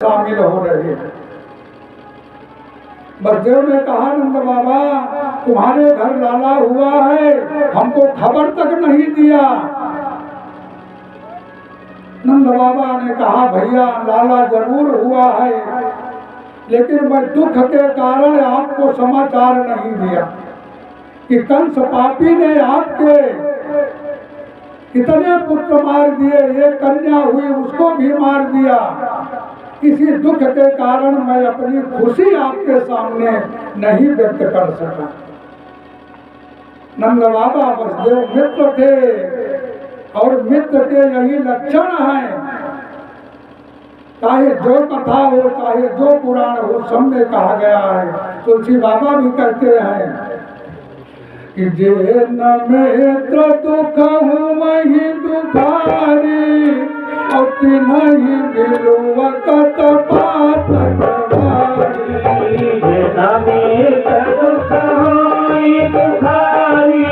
शामिल हो रहे हैं। बसदेव ने कहा, नंद बाबा तुम्हारे घर लाला हुआ है, हमको खबर तक नहीं दिया। नंद बाबा ने कहा, भैया लाला जरूर हुआ है, लेकिन मैं दुख के कारण आपको समाचार नहीं दिया कि कंस पापी ने आपके कितने पुत्र मार दिए, एक कन्या हुई उसको भी मार दिया। इसी दुख के कारण मैं अपनी खुशी आपके सामने नहीं व्यक्त कर सका। नंद बाबा बसदेव मित्र थे और मित्र के यही लक्षण हैं। चाहे जो कथा हो, चाहे जो पुराण हो, सब में कहा गया है। तुलसी बाबा भी कहते हैं कि जे न मित्र दुख हूँ वही दुखारी, और नहीं बिलुवकत पातक भारी। जे न मित्र दुख हूँ दुखारी,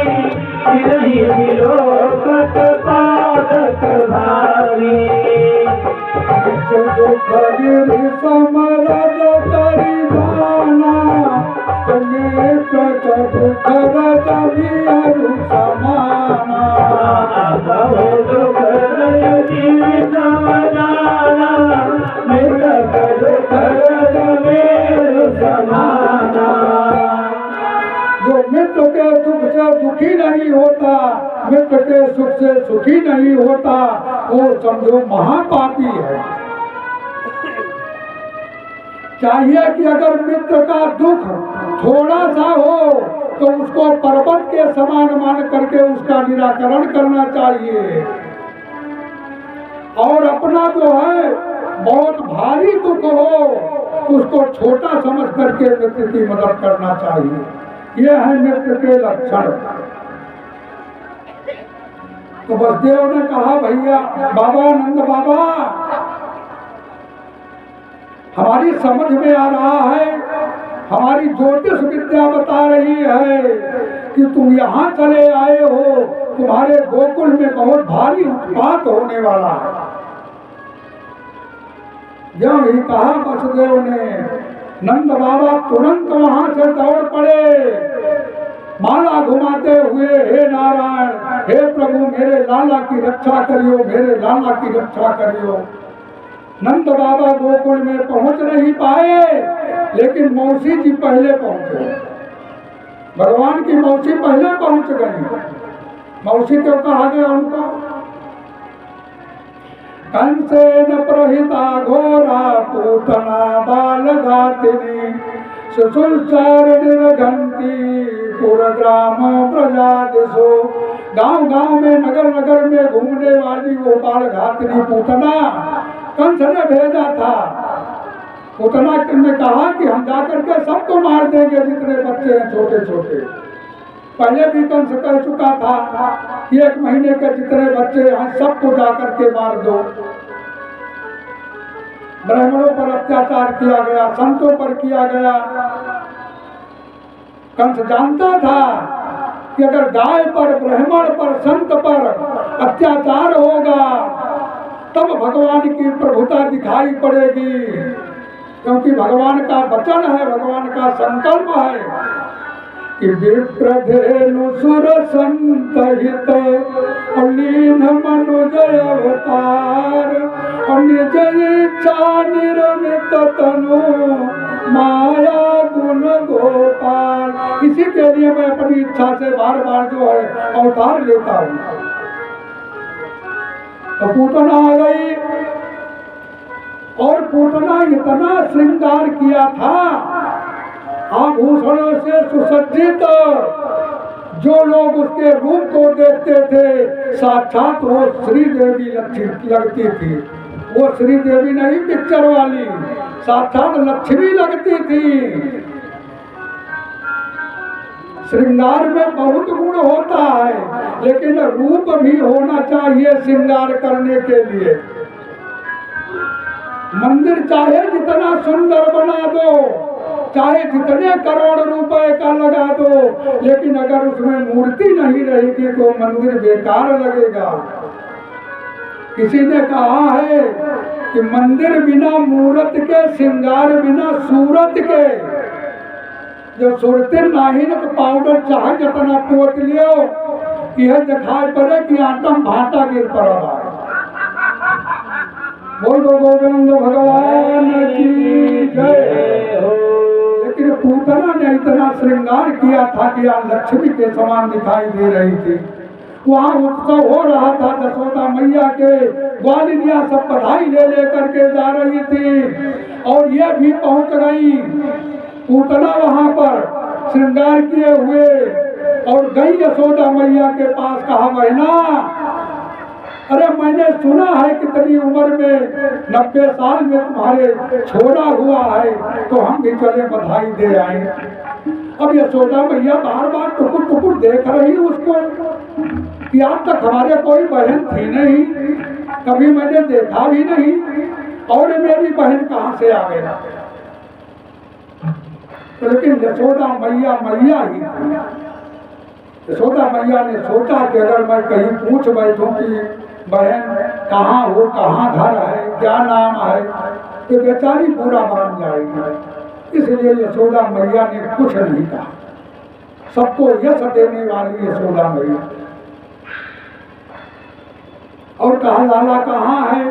नहीं बिलुवकत पातक भारी। दुख गिरि समरज करि जाना, मित्र दुख रजबियरु समाना। दुख गिरि समजाना, मित्र दुख रजबियरु समाना। जो मित्र के दुख से दुखी नहीं होता, मित्र के सुख से सुखी नहीं होता, वो समझो महापापी है। चाहिए कि अगर मित्र का दुख थोड़ा सा हो तो उसको पर्वत के समान मान करके उसका निराकरण करना चाहिए, और अपना जो है बहुत भारी दुख हो उसको छोटा समझ करके मित्र की मदद करना चाहिए। यह है मित्र के लक्षण। तो बसदेव ने कहा, भैया बाबा नंद बाबा हमारी समझ में आ रहा है, हमारी ज्योतिष विद्या बता रही है कि तुम यहाँ चले आए हो, तुम्हारे गोकुल में बहुत भारी उत्पात होने वाला है। जब ही कहा बसदेव ने, नंद बाबा तुरंत वहां से दौड़ पड़े, माला घुमाते हुए, हे नारायण, हे प्रभु मेरे लाला की रक्षा करियो, मेरे लाला की रक्षा करियो। नंद बाबा गोकुल में पहुंच नहीं पाए, लेकिन मौसी जी पहले पहुंचे। भगवान की मौसी पहले पहुंच गई। मौसी क्यों कहा गया उनको? कंसेन प्रहिता घोरा पूतना बाल घातिनी, सुसुलचार निर्घंटी पुरग्राम प्रजा दिशो। गांव गांव में, नगर नगर में घूमने वाली वो बाल घातिनी पूतना कंस ने भेजा था। पूतना ने कहा कि हम जाकर के सबको मार देंगे जितने बच्चे हैं छोटे छोटे। पहले भी कंस कह चुका था कि 1 महीने के जितने बच्चे हैं सबको जाकर के मार दो। ब्राह्मणों पर अत्याचार किया गया, संतों पर किया गया। कंस जानता था कि अगर गाय पर, ब्राह्मण पर, संत पर अत्याचार होगा तब भगवान की प्रभुता दिखाई पड़ेगी, क्योंकि भगवान का वचन है, भगवान का संकल्प है कि विप्रधेनु सुर संत हित लीन मनुज अवतार, निज इच्छा निर्मित तनु माया गुण गोपाल। इसी के लिए मैं अपनी इच्छा से बार बार जो है अवतार लेता हूँ। तो पूतना आ गई, और पूतना इतना श्रृंगार किया था, आभूषणों से सुसज्जित, जो लोग उसके रूप को देखते थे साक्षात वो श्री देवी लगती थी। वो श्री देवी नहीं पिक्चर वाली, साक्षात लक्ष्मी लगती थी। श्रृंगार में बहुत गुण होता है, लेकिन रूप भी होना चाहिए श्रृंगार करने के लिए। मंदिर चाहे जितना सुंदर बना दो, चाहे जितने करोड़ रुपए का लगा दो, लेकिन अगर उसमें मूर्ति नहीं रहेगी तो मंदिर बेकार लगेगा। किसी ने कहा है कि मंदिर बिना मूरत के, श्रृंगार बिना सूरत के। जो सुरते नाहिन तो पाउडर चाहे जितना पोत लियो, यह दिखाई पड़े कि आटम भाटा गिर पड़ा है। बोलो गोविंद भगवान की जय हो। लेकिन पूतना ने इतना श्रृंगार किया था कि यहाँ लक्ष्मी के समान दिखाई दे रही थी। वहाँ उत्सव हो रहा था, यशोदा मैया के ग्वालिनिया सब बधाई ले लेकर के जा रही थी और ये भी पहुंच गई। पूतना वहाँ पर श्रृंगार किए हुए और गई यशोदा मैया के पास, कहा बहना, अरे मैंने सुना है कितनी उम्र में 90 साल में तुम्हारे छोड़ा हुआ है, तो हम भी चले बधाई दे आए। अब यशोदा मैया बार बार टुकुर टुकुर देख रही उसको कि आज तक हमारे कोई बहन थी नहीं, कभी मैंने देखा भी नहीं, और मेरी बहन कहाँ से आ गया। तो लेकिन यशोदा मैया मैया ही थी। यशोदा मैया ने सोचा कि अगर मैं कहीं पूछ बैठूं कि बहन कहाँ हो, कहाँ घर है, क्या नाम है, तो बेचारी बुरा मान जाएगी। इसलिए यशोदा मैया ने कुछ नहीं कहा। सबको यश देने वाली यशोदा मैया। और कहा लाला कहाँ है।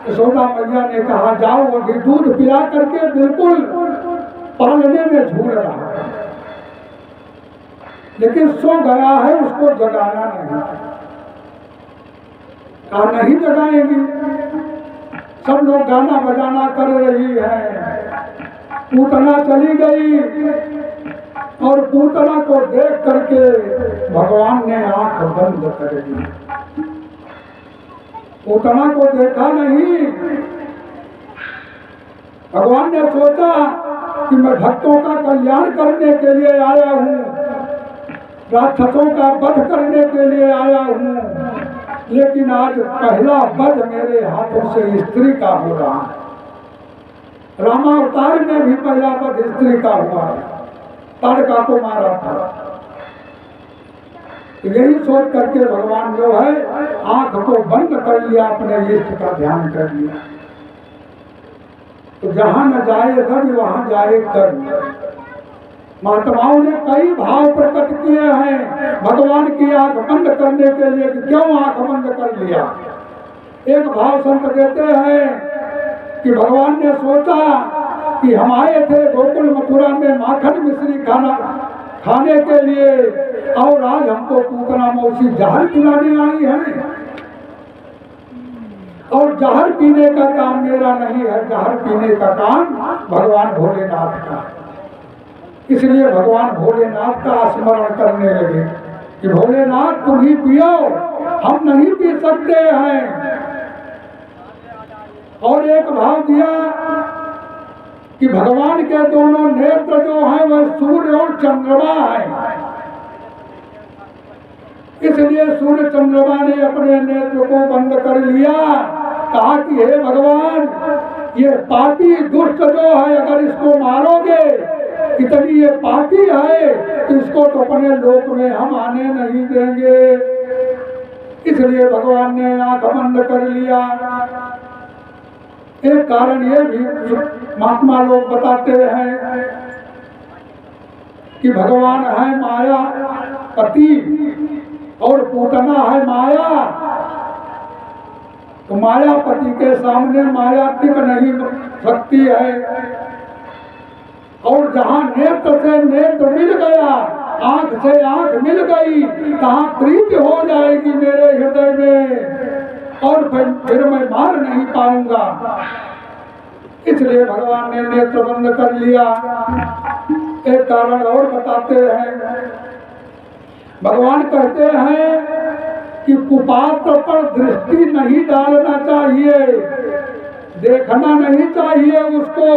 यशोदा मैया ने कहा जाओ, अभी दूध पिला करके बिल्कुल पालने में झूल रहा है, लेकिन सो गया है, उसको जगाना नहीं। कहा नहीं जगाएंगी। सब लोग गाना बजाना कर रही है। पूतना चली गई और पूतना को देख करके भगवान ने आंख बंद कर दी। पूतना को देखा नहीं। भगवान ने सोचा कि मैं भक्तों का कल्याण करने के लिए आया हूँ, राक्षसों का वध करने के लिए आया हूँ, लेकिन आज पहला वध मेरे हाथों से स्त्री का हो रहा है। रामावतार में भी पहला वध स्त्री का हुआ है, ताड़का को मारा था। यही सोच करके भगवान जो है आंख को बंद कर लिया, अपने इष्ट का ध्यान कर लिया। तो जहां न जाए रवि वहां जाए कवि। महात्माओं ने कई भाव प्रकट किए हैं भगवान की आंख बंद करने के लिए कि क्यों आंख बंद कर लिया। एक भाव संत देते हैं कि भगवान ने सोचा कि हम आए थे गोकुल मथुरा में माखन मिश्री खाने के लिए, और आज हमको पूतना मौसी जहर पिलाने आई है, और जहर पीने का काम मेरा नहीं है, जहर पीने का काम भगवान भोलेनाथ का। इसलिए भगवान भोलेनाथ का स्मरण करने लगे कि भोलेनाथ तुम ही पियो, हम नहीं पी सकते हैं। और एक भाव दिया कि भगवान के दोनों नेत्र जो हैं वह सूर्य और चंद्रमा है, इसलिए सूर्य चंद्रमा ने अपने नेत्र को बंद कर लिया। कहा कि हे भगवान, ये पापी दुष्ट जो है अगर इसको मारोगे, इतनी ये पापी है तो इसको तो अपने लोक में हम आने नहीं देंगे। इसलिए भगवान ने आंख बंद कर लिया। एक कारण ये भी महात्मा लोग बताते हैं कि भगवान है माया पति और पूतना है माया, तो मायापति के सामने माया टिक नहीं सकती है। और जहाँ नेत्र से नेत्र मिल गया, आंख से आंख मिल गई, कहाँ प्रीति हो जाएगी मेरे हृदय में, और फिर मैं मार नहीं पाऊंगा। इसलिए भगवान ने नेत्र बंद कर लिया। एक कारण और बताते हैं, भगवान कहते हैं कि कुपात्र पर दृष्टि नहीं डालना चाहिए, देखना नहीं चाहिए उसको,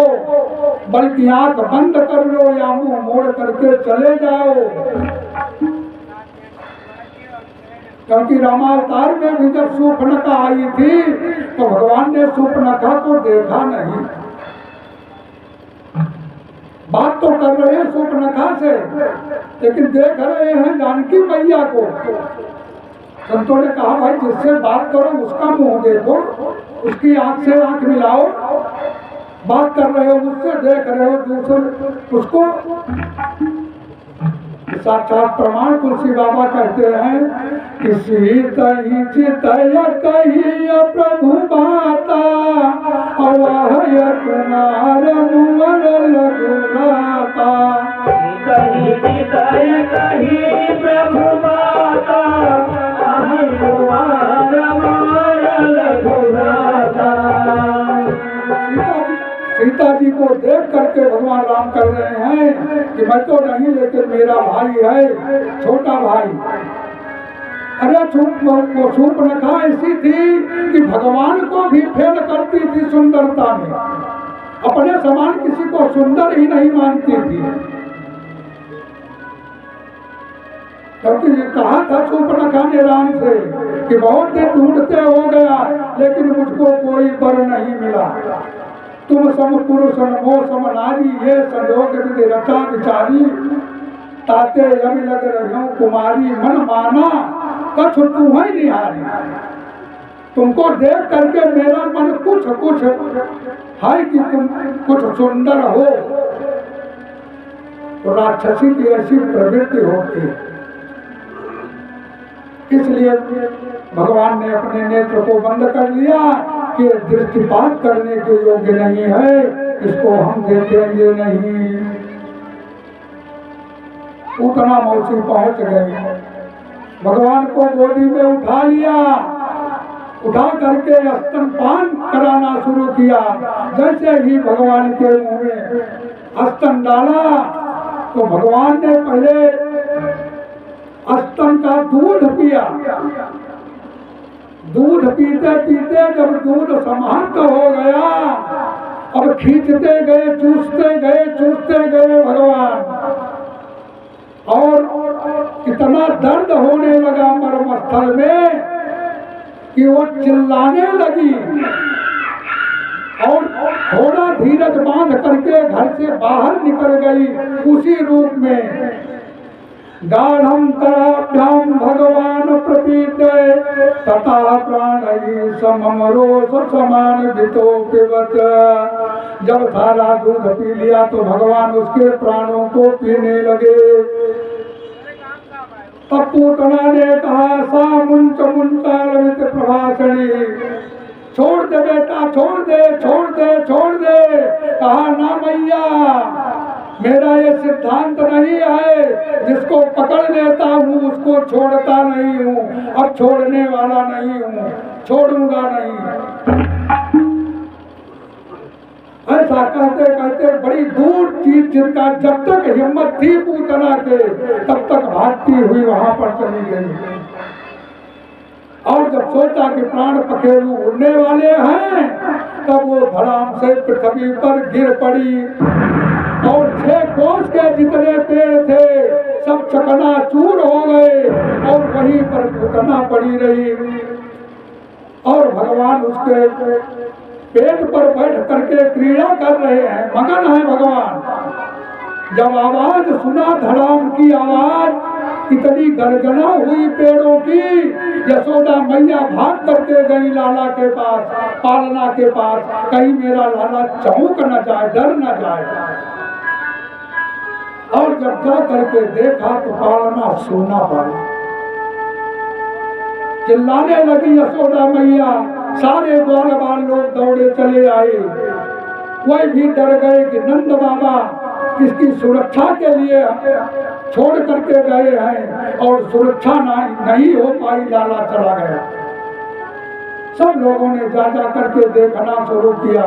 बल्कि आंख बंद कर लो या मुंह मोड़ करके चले जाओ। क्योंकि रामावतार में भी जब शूर्पणखा आई थी तो भगवान ने शूर्पणखा को देखा नहीं। बात तो कर रहे हैं शूर्पणखा से, लेकिन देख रहे हैं जानकी मैया को। संतों ने कहा भाई जिससे बात करो उसका मुंह देखो, उसकी आंख से आंख मिलाओ, बात कर रहे हो मुझसे, देख रहे हो दूसरे उसको। साक्षात प्रमाण तुलसी बाबा कहते हैं कि सीतई चितय कहिय प्रभु बाता, अवाहय कुमार मुवर लघुनाता। सीतई चितय कहिय प्रभु बाता, अवाहय कुमार मुवर लघुनाता। सीता जी को देख करके भगवान राम कह रहे हैं कि मैं तो नहीं, लेकिन मेरा भाई है, छोटा भाई। अरे शूर्पणखा ऐसी थी कि भगवान को भी फेल करती थी सुंदरता में, अपने समान किसी को सुंदर ही नहीं मानती थी। क्योंकि ये कहा था शूर्पणखा ने राम से कि बहुत दिन ढूंढते हो गया, लेकिन मुझको कोई वर नहीं मिला। तुम सम पुरुष नमो सम नारी, ये संयोग विधि रचा विचारी। ताते यवि लग रही कुमारी, मन माना कछु तू है निहारी। तुमको देख करके मेरा मन कुछ कुछ है कि तुम कुछ सुंदर हो। तो राक्षसी की ऐसी प्रवृत्ति होती है, इसलिए भगवान ने अपने नेत्र को बंद कर लिया कि दृष्टिपात करने के योग्य नहीं है, इसको हम देखेंगे नहीं। उतना मौसी पहुंच गई, भगवान को गोदी में उठा लिया, उठा करके स्तनपान कराना शुरू किया। जैसे ही भगवान के मुंह में स्तन डाला तो भगवान ने पहले स्तन का दूध पिया। दूध पीते पीते जब दूध समाप्त हो गया, अब खींचते गए चूसते गए भगवान, और इतना दर्द होने लगा मर्मस्थल में कि वो चिल्लाने लगी, और थोड़ा धीरज बांध करके घर से बाहर निकल गई उसी रूप में। गाढ़ं कराभ्याम भगवान प्रपीडय, तथा प्राणै समम रोष समान भितो पिबत। जब सारा दूध पी लिया तो भगवान उसके प्राणों को पीने लगे। तब पूतना ने कहा, सा मुंच मुंचालवित प्रभाषणी, छोड़ दे बेटा, छोड़ दे छोड़ दे छोड़ दे। कहा, ना मैया, मेरा ये सिद्धांत नहीं है, जिसको पकड़ लेता हूँ उसको छोड़ता नहीं हूँ, अब छोड़ने वाला नहीं हूँ, छोड़ूंगा नहीं। ऐसा कहते कहते बड़ी दूर चीज, जिनका जब तक हिम्मत थी पूतना के, तब तक भागती हुई वहां पर चली गई। और जब सोचा कि प्राण पखेरु उड़ने वाले हैं, तब वो धड़ाम से पृथ्वी पर गिर पड़ी, और 6 कोस के जितने पेड़ थे सब चकनाचूर हो गए, और वहीं पर पूतना पड़ी रही। और भगवान उसके पेट पर बैठ करके क्रीड़ा कर रहे हैं, मगन है भगवान। जब आवाज सुना, धड़ाम की आवाज, इतनी गर्जना हुई पेड़ों की, यशोदा मैया भाग करके गई लाला के पास, पालना के पास, कहीं मेरा लाला चौंक न जाए, डर न जाए। और जब जा करके देखा तो पालना सोना पाया। चिल्लाने लगी यशोदा मैया, सारे ग्वाल बाल लोग दौड़े चले आए। वही भी डर गए कि नंद बाबा इसकी सुरक्षा के लिए छोड़ करके गए हैं, और सुरक्षा नहीं हो पाई, लाला चला गया। सब लोगों ने जा करके देखना शुरू किया,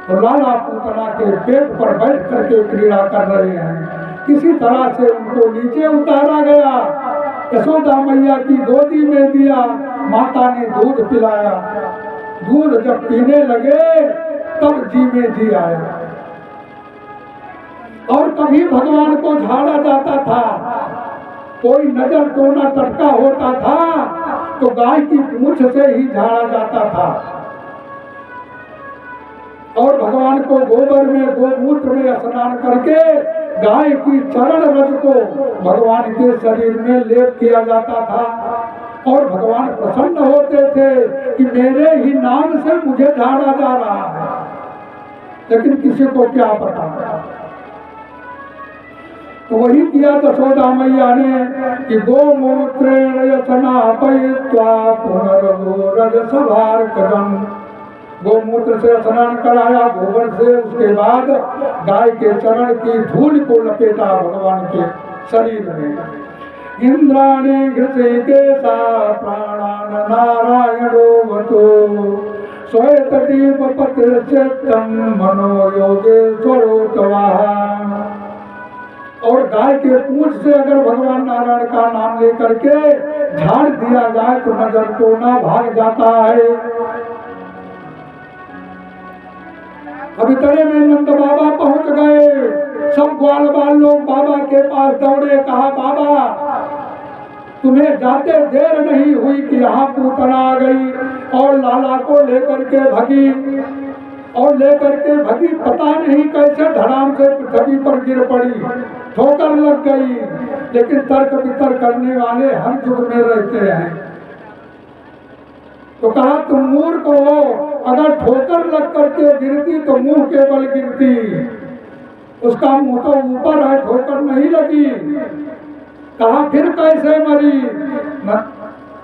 तो लाला पूतना के पेट पर बैठ करके क्रीड़ा कर रहे हैं। किसी तरह से उनको नीचे उतारा गया, यशोदा मैया की गोदी में दिया, माता ने दूध पिलाया। दूध जब पीने लगे तब जी में जी आया। और कभी भगवान को झाड़ा जाता था, कोई नजर टोना टटका होता था तो गाय की पूंछ से ही झाड़ा जाता था। और भगवान को गोबर में, गोमूत्र में स्नान करके गाय की चरण रज को भगवान के शरीर में लेप किया जाता था। और भगवान प्रसन्न होते थे कि मेरे ही नाम से मुझे झाड़ा जा रहा है, लेकिन किसी को क्या पता। तो वही किया यशोदा मैया ने कि गोमूत्रेण स्नापयित्वा पुनर्गोरज सभार्करम्, गोमूत्र से स्नान कराया, गोबर से, उसके बाद गाय के चरण की धूल को लपेटा भगवान के शरीर में। इंद्राणी हृषिकेशा प्राणान नारायणो वतो श्वेत दीप पतिश्चित्तम् मनो योगेश्वरो तवाः। और गाय के पूंछ से अगर भगवान नारायण का नाम लेकर के झाड़ दिया जाए तो नजर टोना भाग जाता है। अभी तड़े में नंद बाबा पहुंच गए, सब ग्वाल बाल लोग बाबा के पास दौड़े, कहा बाबा तुम्हें जाते देर नहीं हुई कि यहाँ पूतना आ गई और लाला को लेकर के भगी, और लेकर के भगी, पता नहीं कैसे धड़ाम से पृथ्वी पर गिर पड़ी, ठोकर लग गई। लेकिन तर्क वितर्क करने वाले हर युग में रहते हैं। तो कहा तुम मूर्ख हो, अगर ठोकर लग करके गिरती तो मुंह के बल गिरती, उसका मुंह तो ऊपर है, ठोकर नहीं लगी। कहा फिर कैसे मरी?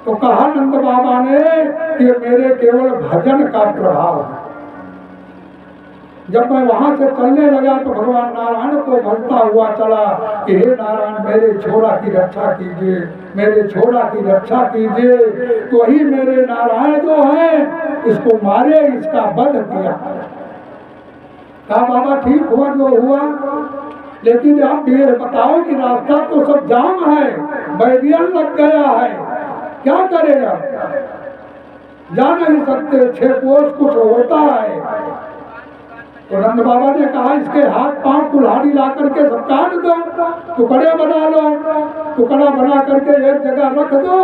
तो कहा नंद बाबा ने कि मेरे केवल भजन का प्रभाव है। जब मैं वहां से चलने लगा तो भगवान नारायण को भजता हुआ चला कि हे नारायण मेरे छोरा की रक्षा कीजिए, मेरे छोरा की रक्षा कीजिए। तो वही मेरे नारायण जो है इसको मारे, इसका वध किया। कहा बाबा ठीक हुआ जो हुआ, लेकिन आप ये बताओ कि रास्ता तो सब जाम है, बैरियर लग गया है, क्या करें अब? जा नहीं सकते, 6 कोस कुछ होता है। तो नंद बाबा ने कहा इसके हाथ पांव कुल्हाड़ी ला करके सब काट दो, टुकड़े बना लो, टुकड़ा बना करके एक जगह रख दो,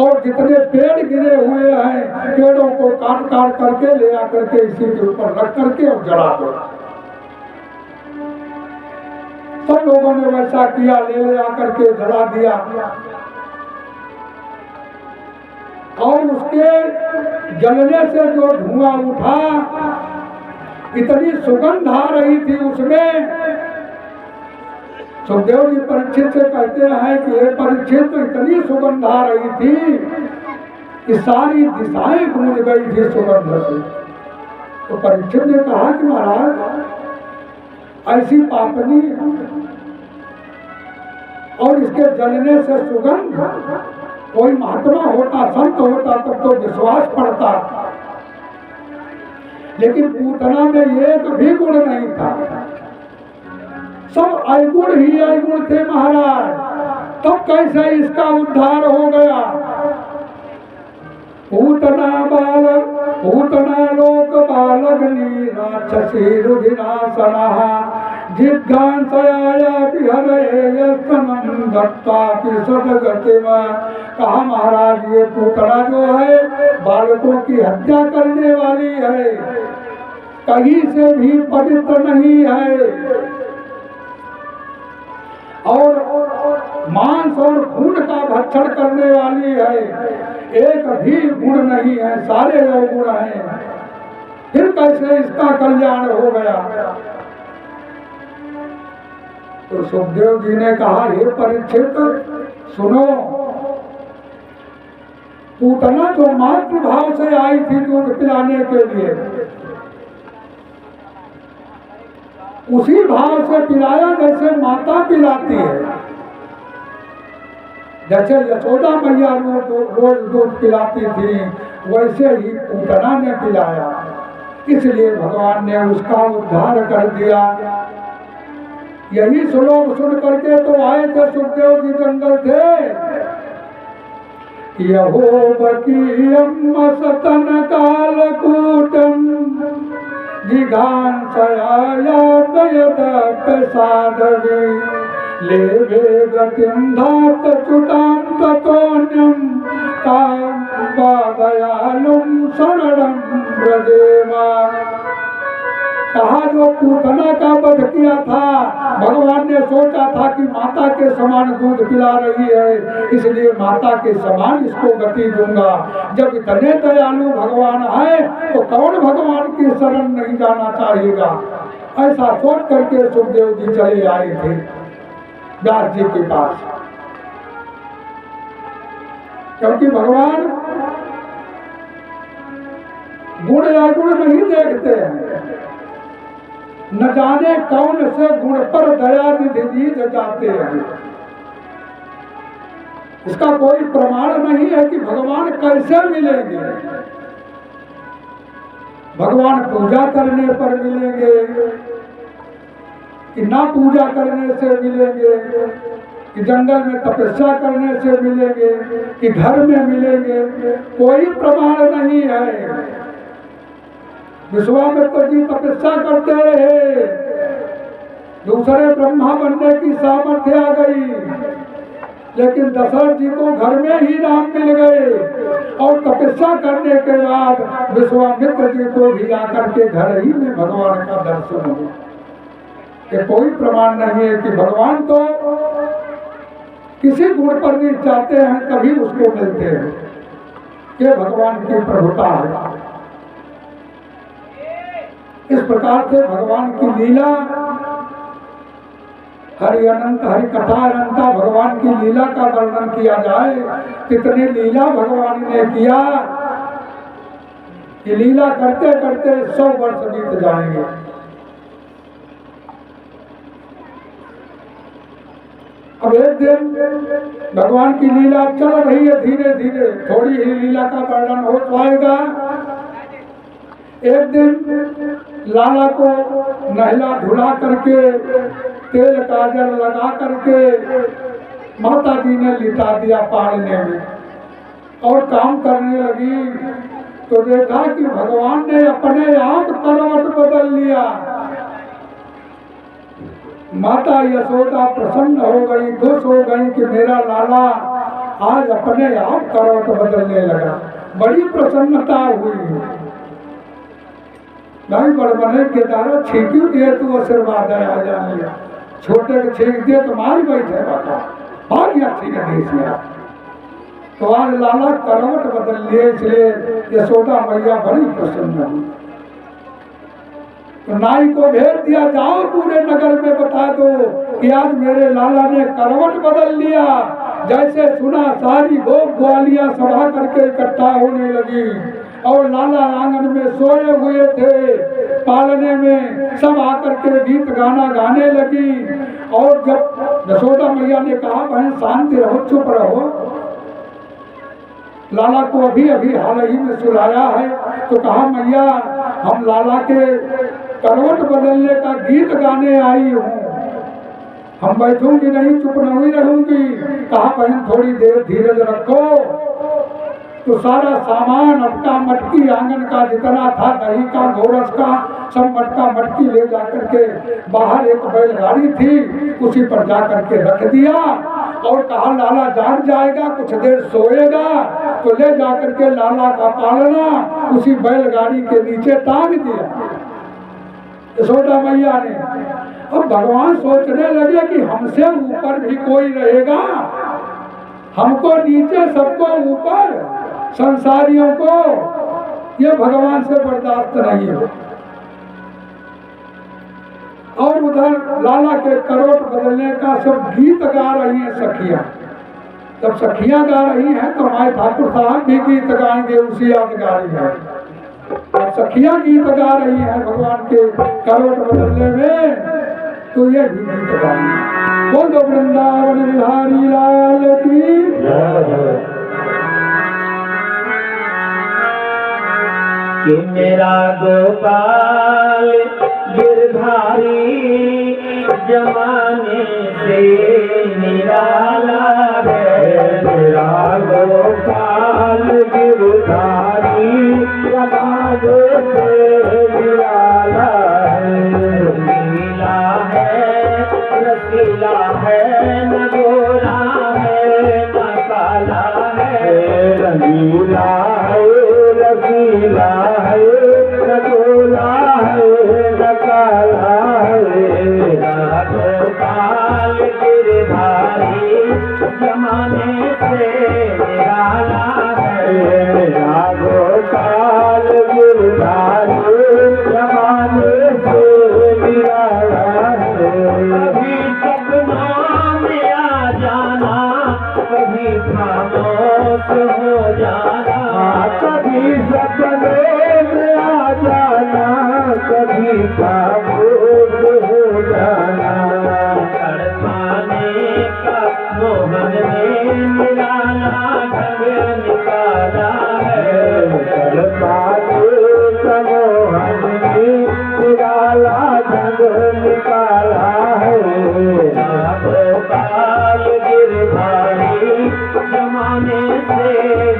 और जितने पेड़ गिरे हुए हैं पेड़ों को काट काट करके ले आकर के इसी के ऊपर रख करके और जला दो। सब लोगों ने वैसा किया, ले आकर के जला दिया। और उसके जलने से जो धुआं उठा, इतनी सुगंध आ रही थी उसमें। सुखदेव जी परीक्षित से कहते हैं कि ये परीक्षित तो इतनी सुगंध आ रही थी कि सारी दिशाएं गूंज गई थी सुगंध से। तो परीक्षित ने कहा कि महाराज ऐसी पापनी और इसके जलने से सुगंध, कोई महात्मा होता, संत होता तब तो विश्वास पड़ता, लेकिन पूतना में एक भी गुण नहीं था, सब अवगुण ही अवगुण थे महाराज। तब कैसे इसका उद्धार हो गया? पूतना बालक, पूतना लोक बालग्नि राक्षसी रुधिनासना जिज्ञासया विहरयस्तनं दत्तापि सद्गतिम्। कहा महाराज ये पूतना जो है बालकों की हत्या करने वाली है, कहीं से भी पवित्र नहीं है, और मांस और खून का भक्षण करने वाली है, एक भी गुण नहीं है, सारे अवगुण हैं। फिर कैसे इसका कल्याण हो गया? तो सुखदेव जी ने कहा हे परीक्षित सुनो, पूतना जो मातृभाव से आई थी दूध पिलाने के लिए, उसी भाव से पिलाया जैसे माता पिलाती है। जैसे यशोदा मैया रोज दूध पिलाती थी, वैसे ही पूतना ने पिलाया, इसलिए भगवान ने उसका उद्धार कर दिया। यही श्लोक सुन करके तो आए थे सुखदेव जी, जंगल थे। यहोबकीयम सतन कालकूटम जिघांसयायातयदपसादवे लेवे गतिं धात च्युतां ततोऽन्यं तां दयालुं शरणं व्रजेम। कहा जो पूतना का वध किया था, भगवान ने सोचा था कि माता के समान दूध पिला रही है, इसलिए माता के समान इसको गति दूंगा। जब इतने दयालु भगवान है तो कौन भगवान की शरण नहीं जाना चाहेगा। ऐसा सोच करके सुखदेव जी चले आए थे व्यास जी के पास, क्योंकि भगवान गुण या गुण नहीं देखते हैं, न जाने कौन से गुण पर दया निधि दी जाते हैं। इसका कोई प्रमाण नहीं है कि भगवान कैसे मिलेंगे। भगवान पूजा करने पर मिलेंगे कि ना पूजा करने से मिलेंगे, कि जंगल में तपस्या करने से मिलेंगे, कि घर में मिलेंगे, कोई प्रमाण नहीं है। विश्वामित्र जी तपस्या करते रहे, दूसरे ब्रह्मा बनने की सामर्थ्य आ गई, लेकिन दशरथ जी को घर में ही राम मिल गए और तपस्या करने के बाद विश्वामित्र जी को भी आकर के घर ही में भगवान का दर्शन हो। ये कोई प्रमाण नहीं है कि भगवान तो किसी गुण पर भी जाते हैं तभी उसको मिलते हैं। ये भगवान की प्रभुता है। इस प्रकार से भगवान की लीला, हरि अनंत हरि कथा अनंता, भगवान की लीला का वर्णन किया जाए, कितनी लीला भगवान ने किया कि लीला करते करते 100 वर्ष बीत जाएंगे। अब एक दिन भगवान की लीला चल रही है, धीरे धीरे थोड़ी ही लीला का वर्णन हो पाएगा। एक दिन लाला को नहला धुला करके तेल काजल लगा करके माता जी ने लिटा दिया पालने में और काम करने लगी, तो देखा कि भगवान ने अपने आप करवट बदल लिया। माता यशोदा प्रसन्न हो गई, खुश हो गई कि मेरा लाला आज अपने आप करवट बदलने लगा। बड़ी प्रसन्नता हुई। नहीं बड़बने के दारो छींकी दिए तू आशीर्वाद है आ जाए, छोटे के छींक दिए तो मार बैठे बाका भाग्य छींक दिए। तो आज लाला करवट बदल लिए, इसलिए यशोदा मैया बड़ी प्रसन्न हुई। तो नाई को भेज दिया, जाओ पूरे नगर में बता दो कि आज मेरे लाला ने करवट बदल लिया। जैसे सुना सारी गोप ग्वालियां सभा करके इकट्ठा होने लगी और लाला आंगन में सोए हुए थे, पालने में सब आकर के गीत गाना गाने लगी। और जब यशोदा मैया ने कहा बहन शांति रहो, चुप रहो, लाला को अभी अभी हाल ही में सुलाया है, तो कहा मैया हम लाला के करवट बदलने का गीत गाने आई हूँ, हम बैठूंगी नहीं, चुप नहीं रहूंगी। कहा बहन थोड़ी देर धीरज रखो। तो सारा सामान अटका मटकी आंगन का जितना था, दही का गोरस का सब मटका मटकी ले जाकर के बाहर एक बैलगाड़ी थी उसी पर जाकर के रख दिया और कहा लाला जाग जाएगा, कुछ देर सोएगा तो ले जाकर के लाला का पालना उसी बैलगाड़ी के नीचे टांग दिया यशोदा मैया ने। अब भगवान सोचने लगे कि हमसे ऊपर भी कोई रहेगा, हमको नीचे सबको ऊपर, संसारियों को ये भगवान से बर्दाश्त नहीं है। और उधर लाला के करवट बदलने का सब गीत गा रही हैं सखियां। जब सखियां गा रही हैं तो हमारे ठाकुर साहब भी गीत गाएंगे उसी यादगारी में। अब सखियां गीत गा रही हैं भगवान के करवट बदलने में, तो ये भी गीत गाएंगे। बोलो वृंदावन बिहारी लाल की कि मेरा गोपाल गिरधारी जमाने से निराला है। मेरा गोपाल गिरधारी जमाने से निराला है। नीला है रसीला है, न गोरा है न काला है। रंगीला है रसीला है, न गोरा है न भूत हो जाना तड़पाने का मोहन ने निराला ढंग निकाला है तड़पाने का मोहन ने निराला ढंग निकाला है गोपाल गिरधारी जमाने से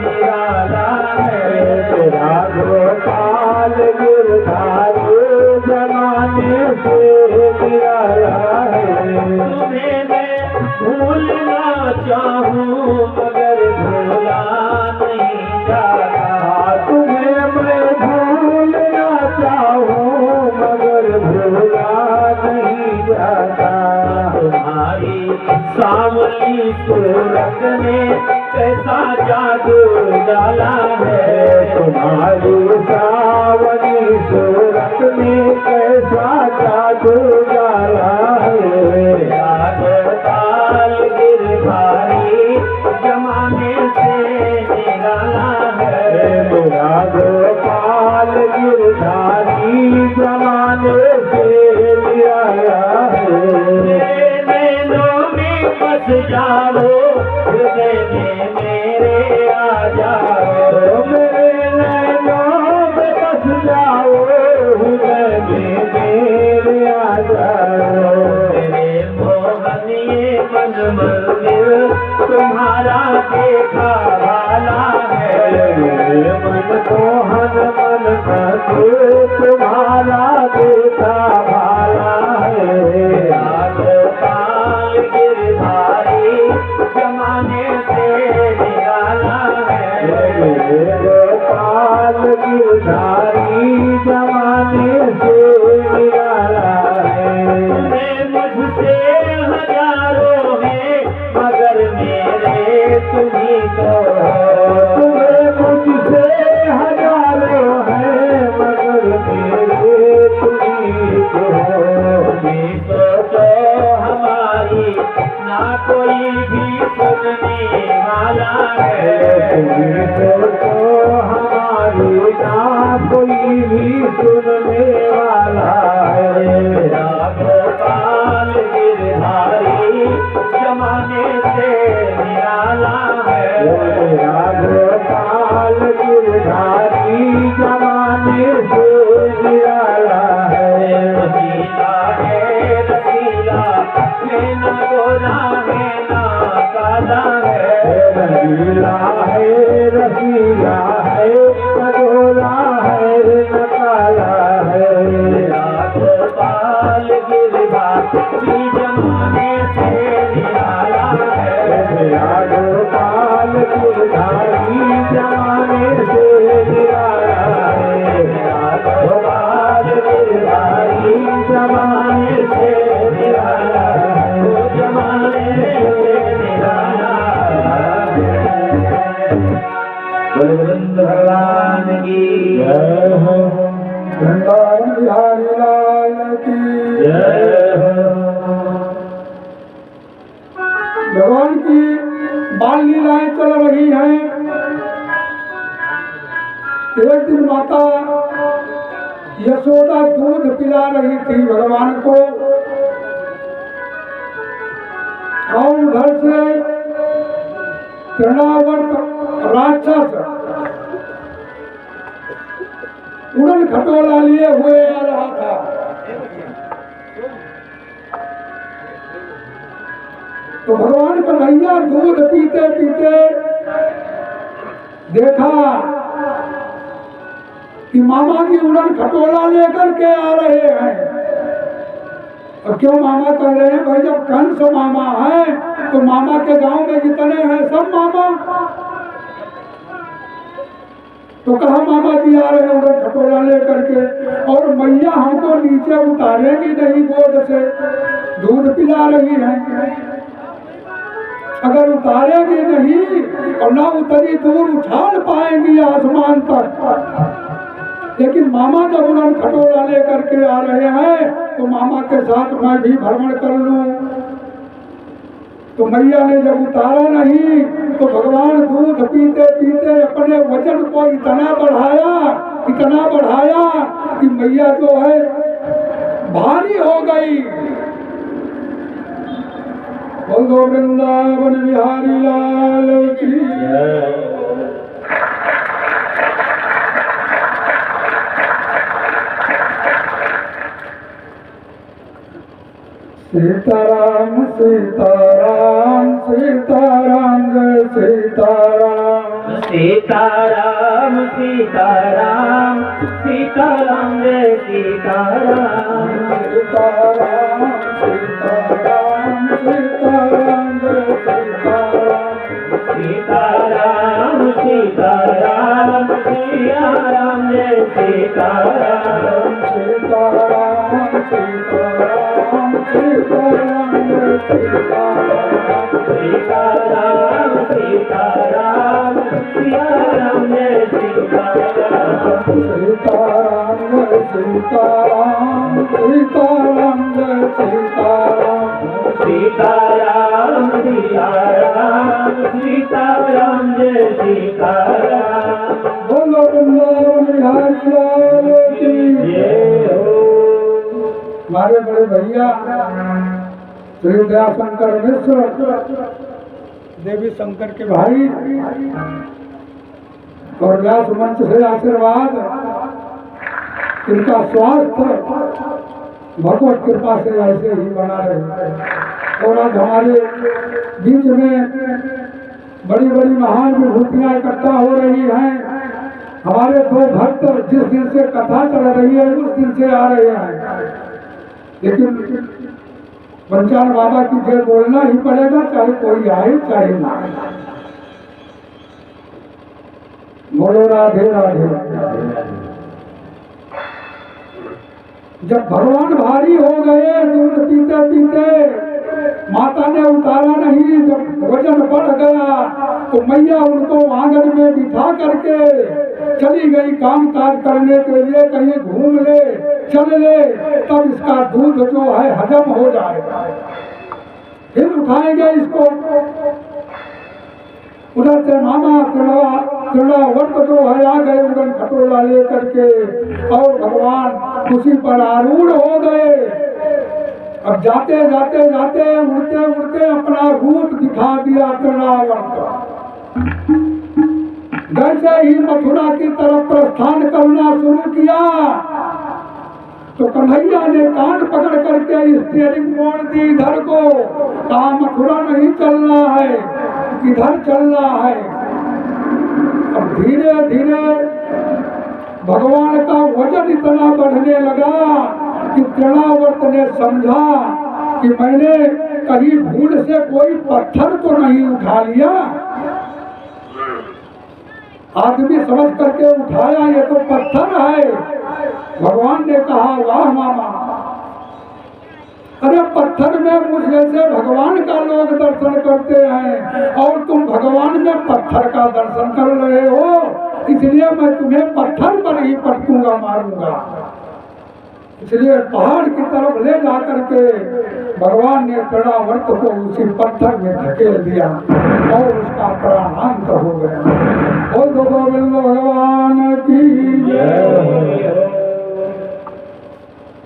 निराला है तेरा गोपाल गिरधारी जमाने से निराला है तुम्हें मैं भूलना चाहूँ मगर भूला नहीं जाता तुम्हें मैं भूलना चाहूँ मगर भूला नहीं जाता तुम्हारी सावली सूरत ने कैसा जादू डाला है तुम्हारी सावली सूरत ने कैसा जादू डाला है गोपाल गिरधारी जमाने से निराला है मेरा गोपाल गिरधारी जमाने से निराला है बस जाओ हृदय में मेरे आ जाओ मेरे नैनों में बस जाओ हृदय में मेरे आ जाओ मेरे मोहन ये मन मंदिर तुम्हारा देखा वाला है मेरे मन मोहन मन मंदिर तुम्हारा देखा वाला है गोपाल गिरधारी जमाने से निराला है गोपाल गिरधारी जमाने से निराला है मुझसे हजारों हैं मगर मेरे तुम्ही को तुम्हें मुझसे हजारों हैं मगर मेरे तुम्ही को सोचो हमारी ना कोई भी सुनने वाला है सोचो हमारी ना कोई भी सुनने वाला है गोपाल गिरधारी जमाने से निराला है गोपाल गिरधारी जमाने से निराला है रसीला है रसीला न गोरा है ना काला है रसीला है रसीला है न गोरा है न काला है गोपाल गिरधारी जमाने से निराला है गोपाल गिरधारी जमाने से निराला है गोपाल गिरधारी जमाने से निराला जमाने से निराला बलवंत भगवान की जय हो वृंदावन बिहारी लाल की जय हो भगवान की बाल लीलाएं चल रही हैं। एक दिन माता यशोदा दूध पिला रही थी भगवान को और उधर से तृणावर्त राक्षस उड़न खटोला लिए हुए आ रहा था। तो भगवान कन्हैया दूध पीते पीते देखा कि मामा की उड़न खटोला लेकर के आ रहे हैं। और क्यों मामा कह रहे हैं? भाई जब कंस मामा है तो मामा के गांव में जितने हैं सब मामा। तो कहा मामा जी आ रहे हैं उड़न खटोला लेकर के, और मैया हमको नीचे उतारेंगी नहीं, गोद से दूध पिला रही हैं। अगर उतारेगी नहीं और ना उतरी दूर उछाल पाएंगी आसमान तक। लेकिन मामा जब उड़न खटोला लेकर के आ रहे हैं तो मामा के साथ मैं भी भ्रमण कर लूं। तो मैया ने जब उतारा नहीं तो भगवान दूध पीते पीते अपने वजन को इतना बढ़ाया कि मैया जो है भारी हो गई। बोल दो वृंदावन बिहारी लाल की जय। सीताराम सीताराम सीताराम जय सीताराम सीताराम सीताराम सीताराम जय सीताराम सीताराम सीताराम सीताराम जय सीताराम सीताराम सीताराम सियाराम जय सीताराम सीताराम सीताराम सीताराम जय सीताराम सीताराम सीताराम सियाराम जय सीताराम सीताराम जय सीताराम सीताराम जय सीताराम सीताराम सीताराम सीताराम जय सीताराम बोलो वृंदावन बिहारी लाल की जय हो। हमारे बड़े भैया श्री दयाशंकर मिश्र देवी शंकर के भाई और व्यास मंच से आशीर्वाद, इनका स्वास्थ्य भगवत कृपा से ऐसे ही बना रहे। और आज हमारे बीच में बड़ी बड़ी महान विभूतियां इकट्ठा हो रही हैं। हमारे दो भक्त जिस दिन से कथा चल रही है उस दिन से आ रहे हैं, लेकिन पंचान बाबा की जय बोलना ही पड़ेगा, चाहे कोई आए चाहे ना आए। बोलो राधे राधे। जब भगवान भारी हो गए दूध पीते पीते, माता ने उतारा नहीं, जब वजन बढ़ गया तो मैया उनको आंगन में बिठा करके चली गई काम काज करने के लिए, कहीं घूम ले चल ले, तब इसका दूध जो है हजम हो जाएगा। फिर उठाएंगे इसको, उधर से मामा तृणावर्त जो है आ गए उड़न खटोला लेकर के, और भगवान उसी पर आरूढ़ हो गए। अब जाते जाते जाते उड़ते उड़ते अपना रूप दिखा दिया तृणावर्त। जैसे ही मथुरा की तरफ प्रस्थान करना शुरू किया तो कन्हैया ने कान पकड़ करके स्टीयरिंग मोड़ दी इधर को, कहा मथुरा नहीं चलना है, इधर चलना है। अब धीरे धीरे भगवान का वजन इतना बढ़ने लगा कि तृणावर्त ने समझा कि मैंने कहीं भूल से कोई पत्थर तो नहीं उठा लिया। आदमी समझ करके उठाया, ये तो पत्थर है। भगवान ने कहा वाह मामा, अरे पत्थर में मुझ जैसे भगवान का लोग दर्शन करते हैं और तुम भगवान में पत्थर का दर्शन कर रहे हो, इसलिए मैं तुम्हें पत्थर पर ही पटकूंगा, मारूंगा। इसलिए पहाड़ की तरफ ले जा करके भगवान ने तृणावर्त को उसी पत्थर में धकेल दिया और उसका प्राणांत हो गया। बोल दो गोविंद भगवान की जय।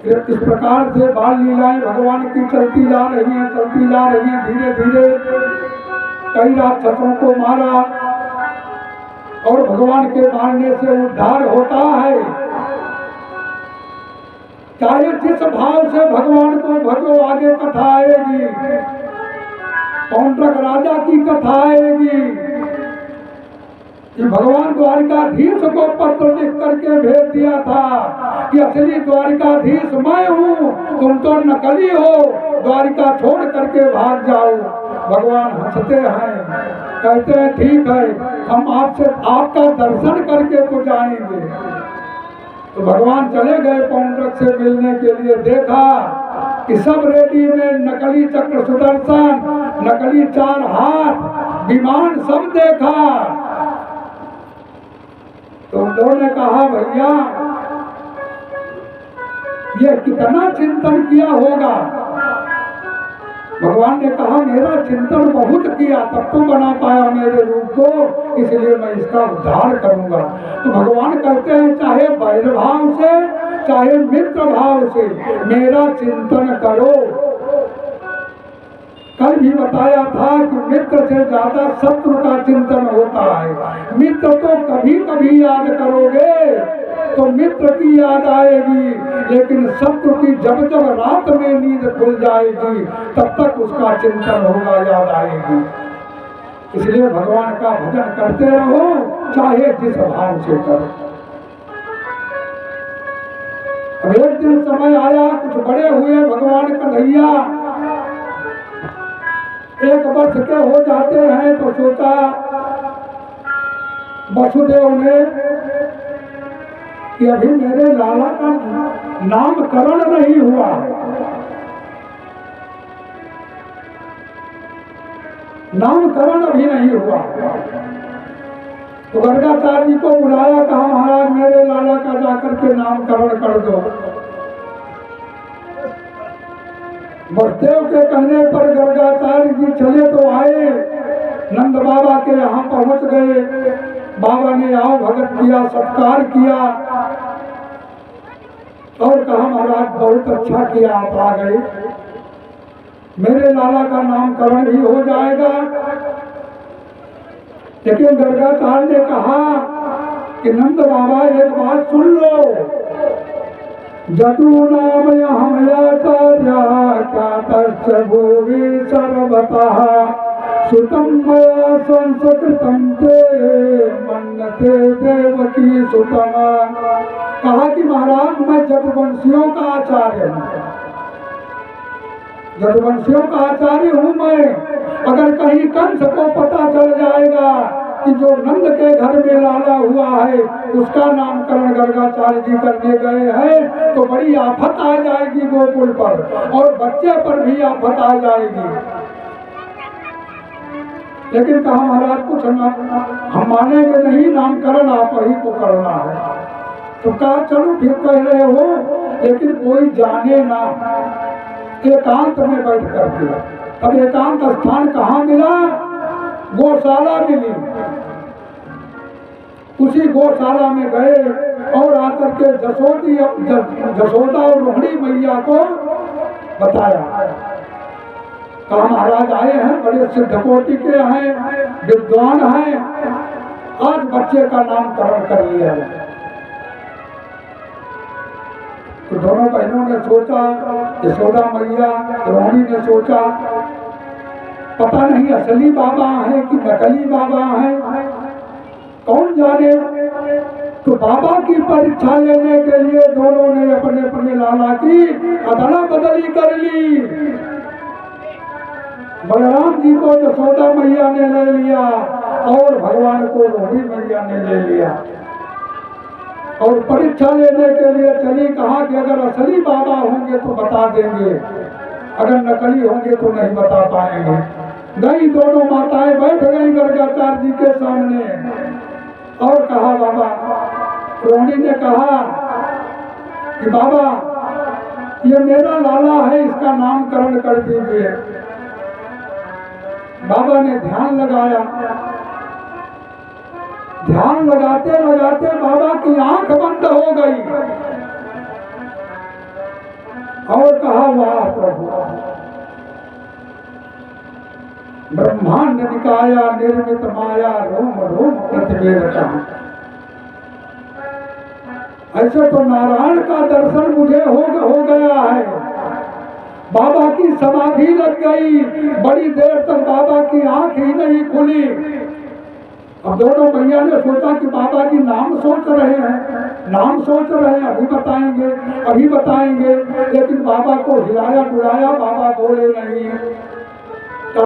इस प्रकार से बाल लीलाएं भगवान की चलती जा रही हैं, चलती जा रही हैं। धीरे धीरे कई राक्षसों को मारा और भगवान के मारने से उद्धार होता है। चाहे जिस भाव से भगवान को भजो, आगे कथा आएगी। पौंड्रक राजा की कथा आएगी कि भगवान द्वारिकाधीश को पत्र लिख करके भेज दिया था कि असली द्वारिकाधीश मैं हूँ, तुम तो नकली हो, द्वारिका छोड़ करके भाग जाओ। भगवान हंसते हैं, कहते हैं ठीक है, हम आपसे आपका दर्शन करके तो जाएंगे। तो भगवान चले गए पौंड्रक से मिलने के लिए। देखा कि सब रेडी में नकली चक्र सुदर्शन, नकली 4 हाथ, विमान सब देखा। तो उन्होंने कहा भैया ये कितना चिंतन किया होगा। भगवान ने कहा मेरा चिंतन बहुत किया तब तो बना पाया मेरे रूप को, इसलिए मैं इसका उद्धार करूंगा। तो भगवान कहते हैं चाहे बैल भाव से, चाहे मित्र भाव से मेरा चिंतन करो। कल भी बताया था कि मित्र से ज्यादा शत्रु का चिंतन होता है। मित्र तो कभी कभी याद करोगे तो मित्र की याद आएगी, लेकिन शत्रु की जब जब रात में नींद खुल जाएगी तब तक उसका चिंतन होगा, याद आएगी। इसलिए भगवान का भजन करते रहो, चाहे जिस भाव से करो। अब एक दिन समय आया, कुछ बड़े हुए भगवान कन्हैया, 1 वर्ष के हो जाते हैं, तो सोचा वसुदेव ने कि अभी मेरे लाला का नामकरण नहीं हुआ है, नामकरण अभी नहीं हुआ। तो गर्गाचार्य जी को बुलाया, कहा महाराज मेरे लाला का जाकर के नामकरण कर दो। वसुदेव के कहने पर गर्गाचार्य जी चले तो आए, नंद बाबा के यहाँ पहुंच गए। बाबा ने आओ भगत किया, सत्कार किया और कहा महाराज बहुत अच्छा किया आप आ गए, मेरे लाला का नामकरण भी हो जाएगा। लेकिन गर्गाचार्य ने कहा कि नंद बाबा एक बात सुन लो, जदू नाम हमयाचार्य क्या भूवि सर्वतः सुतम मया संस्कृतम ते मन्यते देवकी सुतम। कहा कि महाराज मैं जदुवंशियों का आचार्य हूँ, जदुवंशियों का आचार्य हूँ मैं। अगर कहीं कंस को पता चल जाएगा कि जो नंद के घर में लाला हुआ है उसका नामकरण गर्गाचार्य जी करने गए हैं, तो बड़ी आफत आ जाएगी गोकुल पर, और बच्चे पर भी आफत आ जाएगी। लेकिन कहा महाराज कुछ हम मानेंगे नहीं, नामकरण आप ही को करना है। तो कहा चलो ठीक कह रहे हो, लेकिन कोई जाने ना, एकांत में बैठ करके। अब एकांत स्थान कहाँ मिला? गौशाला मिली। उसी गौशाला में गए और आकर के जसोदा और रोहिणी मैया को बताया। कहा महाराज आए हैं, बड़े सिद्ध कोटि के हैं, विद्वान हैं, आज बच्चे का नामकरण कर लिया जाए। तो दोनों बहनों ने सोचा, यशोदा मैया रोहिणी ने सोचा पता नहीं असली बाबा हैं कि नकली बाबा हैं, कौन जाने। तो बाबा की परीक्षा लेने के लिए दोनों ने अपने अपने लाला की अदला बदली कर ली। बलराम जी को यशोदा मैया ने ले लिया और भगवान को रोहिणी मैया ने ले लिया। और परीक्षा लेने के लिए चली, कहा कि अगर असली बाबा होंगे तो बता देंगे, अगर नकली होंगे तो नहीं बता पाएंगे। गई दोनों माताएं बैठ गई गर्गाचार्य जी के सामने और कहा बाबा, रोहिणी ने कहा कि बाबा ये मेरा लाला है, इसका नामकरण कर दीजिए। बाबा ने ध्यान लगाया, ध्यान लगाते लगाते बाबा की आंख बंद हो गई और कहा वाह प्रभु, ब्रह्मांड निकाया निर्मित माया रोम रोम प्रतिवेदता। ऐसे तो नारायण का दर्शन मुझे हो गया है। बाबा की समाधि लग गई, बड़ी देर तक बाबा की आंख ही नहीं खुली। अब दोनों भैया ने सोचा कि बाबा जी नाम सोच रहे हैं, नाम सोच रहे हैं, अभी बताएंगे अभी बताएंगे। लेकिन बाबा को हिलाया डुलाया, बाबा बोले नहीं।